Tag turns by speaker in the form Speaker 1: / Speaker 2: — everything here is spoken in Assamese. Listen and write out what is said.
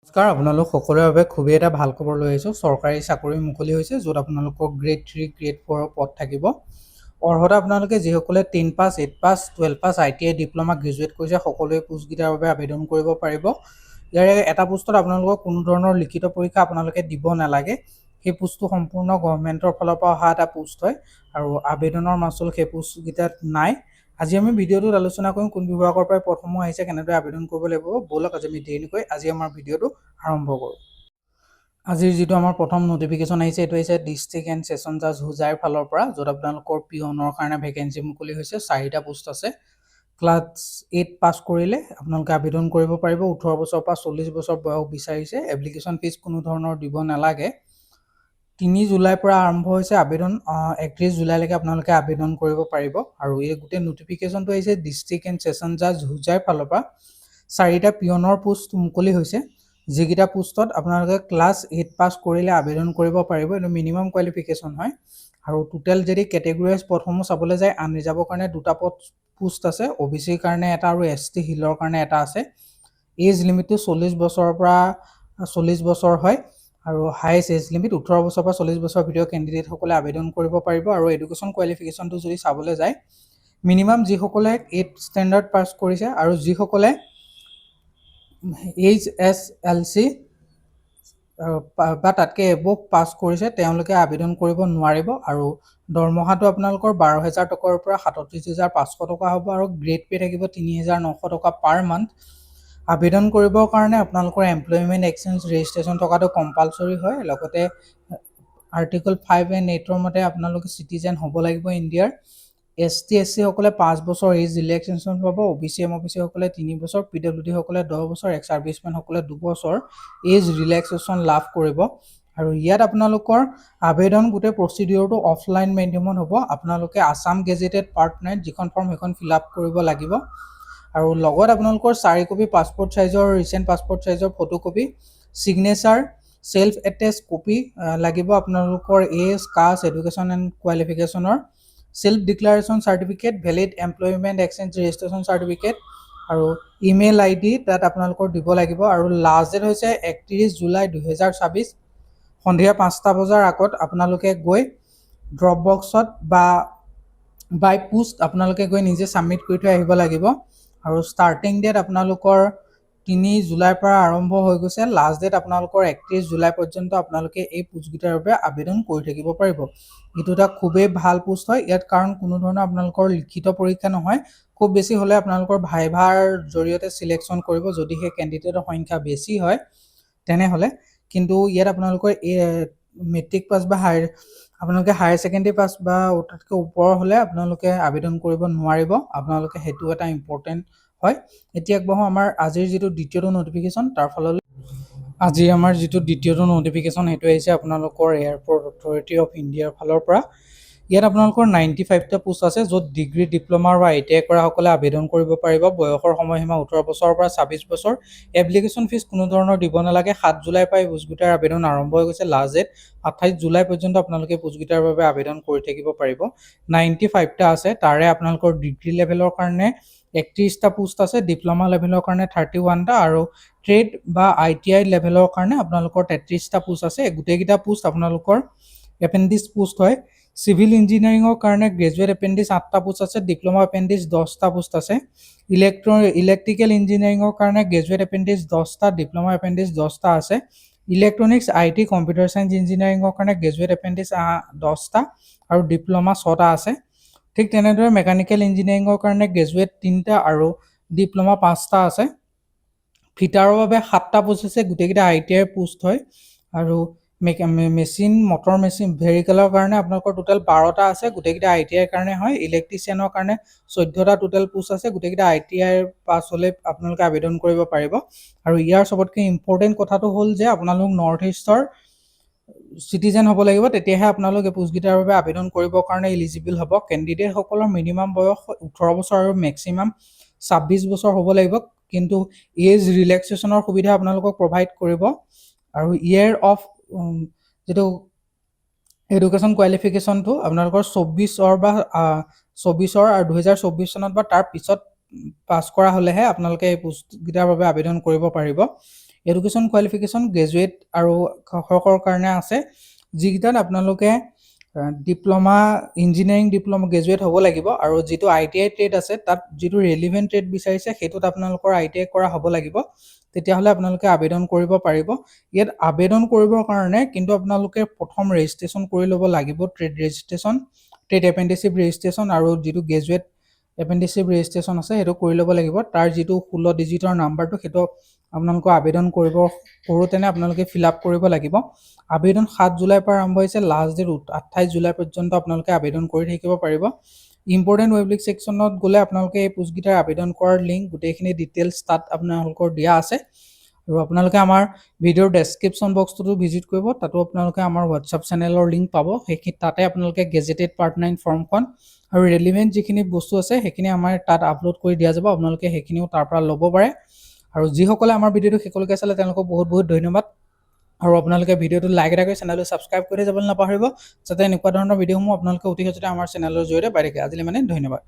Speaker 1: নমস্কাৰ, আপোনালোক সকলোৰে বাবে খুবেই এটা ভাল খবৰ লৈ আহিছোঁ। চৰকাৰী চাকৰি মুকলি হৈছে, য'ত আপোনালোকৰ গ্ৰেড 3, গ্ৰেড 4 পদ থাকিব। অৰ্হতা আপোনালোকে যিসকলে 10 পাছ, 8 পাছ, 12 পাছ, ITI ডিপ্ল'মা, গ্ৰেজুৱেট কৰিছে, সকলোৱে পোষ্টকেইটাৰ বাবে আবেদন কৰিব পাৰিব। ইয়াৰে এটা পোষ্টত আপোনালোকক কোনো ধৰণৰ লিখিত পৰীক্ষা আপোনালোকে দিব নালাগে। সেই পোষ্টটো সম্পূৰ্ণ গভৰ্ণমেণ্টৰ ফালৰ পৰা অহা এটা পোষ্ট হয় আৰু আবেদনৰ মাচুল সেই পোষ্টকেইটাত নাই। আজি আমি ভিডিঅ'টোত আলোচনা কৰিম কোন বিভাগৰ পৰা পদসমূহ আহিছে, কেনেদৰে আবেদন কৰিব লাগিব। ব'লক আজি আমি দেৰি নকৰি আজি আমাৰ ভিডিঅ'টো আৰম্ভ কৰোঁ। আজিৰ যিটো আমাৰ প্ৰথম নটিফিকেশ্যন আহিছে, এইটো হৈছে ডিষ্ট্ৰিক্ট এণ্ড ছেছন জাজ হোজাইৰ ফালৰ পৰা, য'ত আপোনালোকৰ পিয়নৰ কাৰণে ভেকেঞ্চি মুকলি হৈছে। 4টা পোষ্ট আছে। ক্লাছ 8 পাছ কৰিলে আপোনালোকে আবেদন কৰিব পাৰিব। 18 বছৰৰ পৰা 40 বছৰ বয়স বিচাৰিছে। এপ্লিকেশ্যন ফিজ কোনো ধৰণৰ দিব নালাগে। 3 জুলাইৰ পৰা আৰম্ভ হৈছে আবেদন। 31 জুলাইলৈকে আপোনালোকে আবেদন কৰিব পাৰিব। আৰু এই গোটেই নটিফিকেশ্যনটো আহিছে ডিষ্ট্ৰিক্ট এণ্ড ছেছন জাজ হোজাইৰ ফালৰ পৰা। 4টা পিয়নৰ পোষ্ট মুকলি হৈছে, যিকেইটা পোষ্টত আপোনালোকে ক্লাছ 8 পাছ কৰিলে আবেদন কৰিব পাৰিব। এইটো মিনিমাম কোৱালিফিকেশ্যন হয়। আৰু টোটেল যদি কেটেগৰাইজ পদসমূহ চাবলৈ যায়, আনৰিজাৰ্ভৰ কাৰণে 2টা পোষ্ট আছে, OBCৰ কাৰণে এটা আৰু ST হিলৰ কাৰণে এটা আছে। এজ লিমিটটো 40 বছৰৰ পৰা 40 বছৰ হয় আৰু হাইয়েষ্ট এজ লিমিট 18 বছৰৰ পৰা 40 বছৰৰ ভিতৰত কেণ্ডিডেটসকলে আবেদন কৰিব পাৰিব। আৰু এডুকেশ্যন কোৱালিফিকেশ্যনটো যদি চাবলৈ যায়, মিনিমাম যিসকলে 8 ষ্টেণ্ডাৰ্ড পাছ কৰিছে আৰু যিসকলে HSLC বা তাতকৈ এবভ পাছ কৰিছে, তেওঁলোকে আবেদন কৰিব নোৱাৰিব। আৰু দৰমহাটো আপোনালোকৰ 12,000 টকাৰ পৰা 37,500 টকা হ'ব আৰু গ্ৰেড পে থাকিব 3,900 টকা পাৰ মান্থ। আবেদন কৰিবৰ কাৰণে আপোনালোকৰ এমপ্লয়মেণ্ট এক্সচেঞ্জ ৰেজিষ্ট্ৰেশ্যন থকাটো কম্পালচৰি হয়। লগতে আৰ্টিকল 5 and 8 মতে আপোনালোকে চিটিজেন হ'ব লাগিব ইণ্ডিয়াৰ। ST SC সকলে 5 বছৰ এজ ৰিলেক্সেশ্যন পাব। OBC MOBC সকলে 3 বছৰ, PWD সকলে 10 বছৰ, এক্স চাৰ্ভিচমেন সকলে 2 বছৰ এজ ৰিলেক্সেশ্যন লাভ কৰিব। আৰু ইয়াত আপোনালোকৰ আবেদন গোটেই প্ৰচিডিঅ'ৰটো অফলাইন মাধ্যমত হ'ব। আপোনালোকে আছাম গেজেটেড পাৰ্ট 9 যিখন ফৰ্ম সেইখন ফিল আপ কৰিব লাগিব। আৰু লগত আপোনালোকৰ 4 কপি পাছপৰ্ট চাইজৰ ৰিচেণ্ট পাছপৰ্ট চাইজৰ photocopy, signature, self attach copy লাগিব। আপোনালোকৰ এজ, কাষ্ট, এডুকেশ্যন এণ্ড কোৱালিফিকেশ্যনৰ self declaration certificate, valid employment exchange registration certificate আৰু ইমেইল ID তাত আপোনালোকৰ দিব লাগিব। আৰু লাষ্ট ডেট হৈছে 31 জুলাই 2024 সন্ধিয়া 5টা বজাৰ আগত আপোনালোকে গৈ ড্ৰপ বক্সত বা বাই পোষ্ট আপোনালোকে গৈ নিজে ছাবমিট কৰি থৈ আহিব লাগিব। আৰু ষ্টাৰ্টিং ডেট আপোনালোকৰ 3 জুলাইৰ পৰা আৰম্ভ হৈ গৈছে। লাষ্ট ডেট আপোনালোকৰ 31 জুলাই পৰ্যন্ত আপোনালোকে এই পোষ্টকেইটাৰ বাবে আবেদন কৰি থাকিব পাৰিব। এইটো এটা খুবেই ভাল পোষ্ট হয়। ইয়াত কাৰণ কোনো ধৰণৰ আপোনালোকৰ লিখিত পৰীক্ষা নহয়। খুব বেছি হ'লে আপোনালোকৰ ভাইভাৰ জৰিয়তে চিলেকশ্যন কৰিব, যদি সেই কেণ্ডিডেটৰ সংখ্যা বেছি হয় তেনেহ'লে। কিন্তু ইয়াত আপোনালোকৰ মেট্ৰিক পাছ বা আপোনালোকে হায়াৰ ছেকেণ্ডেৰী পাছ বা তাতকৈ ওপৰৰ হ'লে আপোনালোকে আবেদন কৰিব নোৱাৰিব। আপোনালোকে সেইটো এটা ইম্পৰ্টেণ্ট হয়। এতিয়া আগবাঢ়ো আমাৰ আজিৰ যিটো দ্বিতীয়টো নটিফিকেশ্যন তাৰ ফাললৈ। আজি আমাৰ যিটো দ্বিতীয়টো নটিফিকেশ্যন সেইটো আহিছে আপোনালোকৰ এয়াৰপৰ্ট অথৰিটি অফ ইণ্ডিয়াৰ ফালৰ পৰা। ইয়াত আপোনালোকৰ 95টা পোষ্ট আছে, য'ত ডিগ্ৰী, ডিপ্ল'মা আৰু ITI কৰাসকলে আবেদন কৰিব পাৰিব। বয়সৰ সময়সীমা 18 বছৰৰ পৰা 26 বছৰ। এপ্লিকেশ্যন ফিজ কোনো ধৰণৰ দিব নালাগে। 7 জুলাইৰ পৰা এই পোষ্টকেইটাৰ আবেদন আৰম্ভ হৈ গৈছে। লাষ্ট ডেট 28 জুলাই পৰ্যন্ত আপোনালোকে পোষ্টকেইটাৰ বাবে আবেদন কৰি থাকিব পাৰিব। 95টা আছে। তাৰে আপোনালোকৰ ডিগ্ৰী লেভেলৰ কাৰণে 31টা পোষ্ট আছে, ডিপ্ল'মা লেভেলৰ কাৰণে 31টা আৰু ট্ৰেড বা ITI লেভেলৰ কাৰণে আপোনালোকৰ 33টা পোষ্ট আছে। গোটেইকেইটা পোষ্ট আপোনালোকৰ এপেণ্ডিক্স পোষ্ট হয়। চিভিল ইঞ্জিনিয়াৰিঙৰ কাৰণে গ্ৰেজুৱেট এপেণ্ডিক্স 8টা পোষ্ট আছে, ডিপ্ল'মা এপেণ্ডিক্স 10টা পোষ্ট আছে। ইলেক্ট্ৰিকেল ইঞ্জিনিয়াৰিঙৰ কাৰণে গ্ৰেজুৱেট এপেণ্ডিক্স 10টা, ডিপ্ল'মা এপেণ্ডিক্স 10টা আছে। ইলেক্ট্ৰনিক্স IT কম্পিউটাৰ চায়েন্স ইঞ্জিনিয়াৰিঙৰ কাৰণে গ্ৰেজুৱেট এপেণ্ডিক্স 10টা আৰু ডিপ্ল'মা 6টা আছে। ঠিক তেনেদৰে মেকানিকেল ইঞ্জিনিয়াৰিঙৰ কাৰণে গ্ৰেজুৱেট 3টা আৰু ডিপ্ল'মা 5টা আছে। ফিটাৰৰ বাবে 7টা পোষ্ট আছে, গোটেইকেইটা ITI পোষ্ট হয়। আৰু মেচিন, মটৰ মেচিন, ভেহিকেলৰ কাৰণে আপোনালোকৰ টোটেল 12টা আছে, গোটেইকেইটা ITIৰ কাৰণে হয়। ইলেক্ট্ৰিচিয়ানৰ কাৰণে 14টা টোটেল পোষ্ট আছে, গোটেইকেইটা ITIৰ পাছ হ'লে আপোনালোকে আবেদন কৰিব পাৰিব। আৰু ইয়াৰ চবতকৈ ইম্পৰ্টেণ্ট কথাটো হ'ল যে আপোনালোক নৰ্থ ইষ্টৰ চিটিজেন হ'ব লাগিব, তেতিয়াহে আপোনালোক এই পোষ্টকেইটাৰ বাবে আবেদন কৰিবৰ কাৰণে এলিজিবল হ'ব। কেণ্ডিডেটসকলৰ মিনিমাম বয়স 18 বছৰ আৰু মেক্সিমাম 26 বছৰ হ'ব লাগিব। কিন্তু এজ ৰিলেক্সেশ্যনৰ সুবিধা আপোনালোকক প্ৰভাইড কৰিব। আৰু ইয়েৰ অফ যিটো এডুকেশ্যন কোৱালিফিকেশ্যনটো আপোনালোকৰ 24 বা 24 আৰু 2024 চনত বা তাৰ পিছত পাছ কৰা হ'লেহে আপোনালোকে এই পোষ্টকেইটাৰ বাবে আবেদন কৰিব পাৰিব। এডুকেশ্যন কোৱালিফিকেশ্যন গ্ৰেজুৱেট আৰু শিক্ষকৰ কাৰণে আছে, যিকেইটাত আপোনালোকে ডিপ্ল'মা ইঞ্জিনিয়াৰিং ডিপ্ল'মা গ্ৰেজুৱেট হ'ব লাগিব, আৰু যিটো ITI ট্ৰেড আছে তাত যিটো ৰেলিভেণ্ট ট্ৰেড বিচাৰিছে সেইটোত আপোনালোকৰ ITI কৰা হ'ব লাগিব, তেতিয়াহ'লে আপোনালোকে আবেদন কৰিব পাৰিব। ইয়াত আবেদন কৰিবৰ কাৰণে কিন্তু আপোনালোকে প্ৰথম ৰেজিষ্ট্ৰেশ্যন কৰি ল'ব লাগিব, ট্ৰেড ৰেজিষ্ট্ৰেশ্যন, ট্ৰেড এপ্ৰেণ্টিচিপ ৰেজিষ্ট্ৰেশ্যন আৰু যিটো গ্ৰেজুৱেট এপ্ৰেণ্টিচিপ ৰেজিষ্ট্ৰেশ্যন আছে সেইটো কৰি ল'ব লাগিব। তাৰ যিটো 16 ডিজিটৰ নাম্বাৰটো সেইটো আপোনালোকে আবেদন কৰোঁতেনে আপোনালোকে ফিল আপ কৰিব লাগিব। আবেদন 7 জুলাইৰ পৰা আৰম্ভ হৈছে, লাষ্ট ডেট 28 জুলাই পৰ্যন্ত আপোনালোকে আবেদন কৰি থাকিব পাৰিব। ইম্পৰ্টেণ্ট ৱেব লিংক ছেকশ্যনত গ'লে আপোনালোকে এই পোষ্টকেইটাৰ আবেদন কৰাৰ লিংক গোটেইখিনি ডিটেইলছ তাত আপোনালোকৰ দিয়া আছে, আৰু আপোনালোকে আমাৰ ভিডিঅ'ৰ ডেছক্ৰিপশ্যন বক্সটোতো ভিজিট কৰিব, তাতো আপোনালোকে আমাৰ হোৱাটছআপ চেনেলৰ লিংক পাব, সেইখিনি তাতে আপোনালোকে গেজেটেড পাৰ্ট 9 ফৰ্মখন আৰু ৰেলিভেণ্ট যিখিনি বস্তু আছে সেইখিনি আমাৰ তাত আপলোড কৰি দিয়া যাব, আপোনালোকে সেইখিনিও তাৰ পৰা ল'ব পাৰে। আৰু যিসকলে আমাৰ ভিডিঅ'টো শেষলৈকে চালে তেওঁলোকক বহুত বহুত ধন্যবাদ, আৰু আপোনালোকে ভিডিঅ'টো লাইক এটা কৰি চেনেলটো ছাবস্ক্ৰাইব কৰি যাবলৈ নাপাহৰিব, যাতে এনেকুৱা ধৰণৰ ভিডিঅ'সমূহ আপোনালোকে অতি সহজতে আমাৰ চেনেলৰ জৰিয়তে পাই থাকে। আজিলৈ মানে ধন্যবাদ।